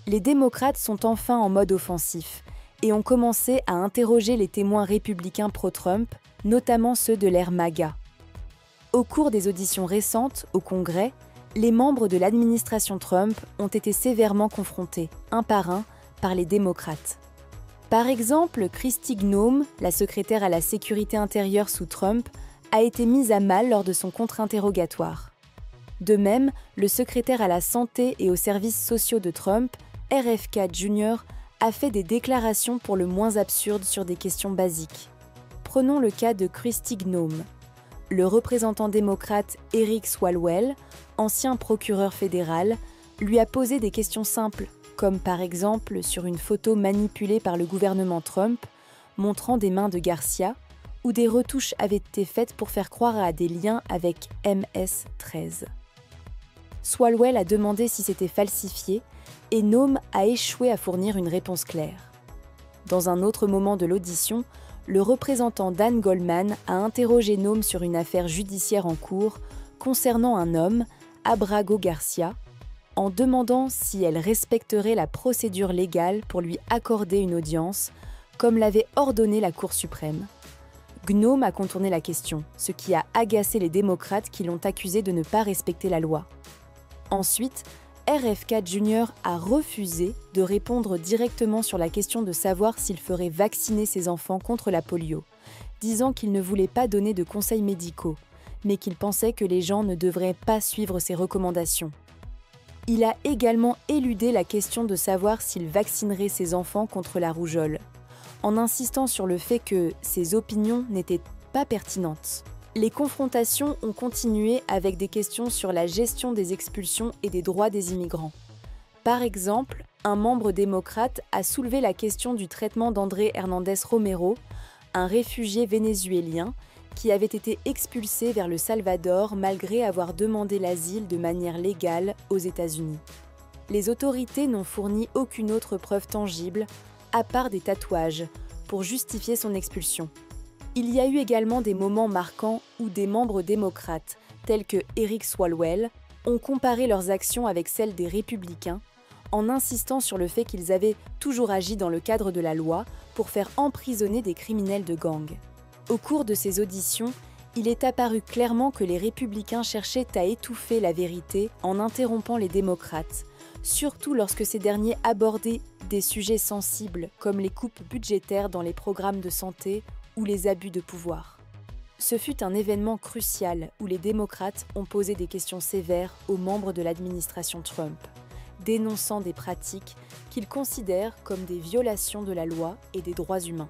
Les démocrates sont enfin en mode offensif et ont commencé à interroger les témoins républicains pro-Trump, notamment ceux de l'ère MAGA. Au cours des auditions récentes au Congrès, les membres de l'administration Trump ont été sévèrement confrontés, un par un, par les démocrates. Par exemple, Kristi Noem, la secrétaire à la sécurité intérieure sous Trump, a été mise à mal lors de son contre-interrogatoire. De même, le secrétaire à la santé et aux services sociaux de Trump, RFK Jr., a fait des déclarations pour le moins absurdes sur des questions basiques. Prenons le cas de Kristi Noem. Le représentant démocrate Eric Swalwell, ancien procureur fédéral, lui a posé des questions simples, comme par exemple sur une photo manipulée par le gouvernement Trump, montrant des mains de Garcia, où des retouches avaient été faites pour faire croire à des liens avec MS-13. Swalwell a demandé si c'était falsifié, et Noem a échoué à fournir une réponse claire. Dans un autre moment de l'audition, le représentant Dan Goldman a interrogé Noem sur une affaire judiciaire en cours concernant un homme, Abrago Garcia, en demandant si elle respecterait la procédure légale pour lui accorder une audience, comme l'avait ordonné la Cour suprême. Noem a contourné la question, ce qui a agacé les démocrates qui l'ont accusé de ne pas respecter la loi. Ensuite, RFK Jr. a refusé de répondre directement sur la question de savoir s'il ferait vacciner ses enfants contre la polio, disant qu'il ne voulait pas donner de conseils médicaux, mais qu'il pensait que les gens ne devraient pas suivre ses recommandations. Il a également éludé la question de savoir s'il vaccinerait ses enfants contre la rougeole, en insistant sur le fait que ses opinions n'étaient pas pertinentes. Les confrontations ont continué avec des questions sur la gestion des expulsions et des droits des immigrants. Par exemple, un membre démocrate a soulevé la question du traitement d'André Hernandez Romero, un réfugié vénézuélien qui avait été expulsé vers le Salvador malgré avoir demandé l'asile de manière légale aux États-Unis. Les autorités n'ont fourni aucune autre preuve tangible, à part des tatouages, pour justifier son expulsion. Il y a eu également des moments marquants où des membres démocrates, tels que Eric Swalwell, ont comparé leurs actions avec celles des républicains, en insistant sur le fait qu'ils avaient toujours agi dans le cadre de la loi pour faire emprisonner des criminels de gang. Au cours de ces auditions, il est apparu clairement que les républicains cherchaient à étouffer la vérité en interrompant les démocrates, surtout lorsque ces derniers abordaient des sujets sensibles comme les coupes budgétaires dans les programmes de santé ou les abus de pouvoir. Ce fut un événement crucial où les démocrates ont posé des questions sévères aux membres de l'administration Trump, dénonçant des pratiques qu'ils considèrent comme des violations de la loi et des droits humains.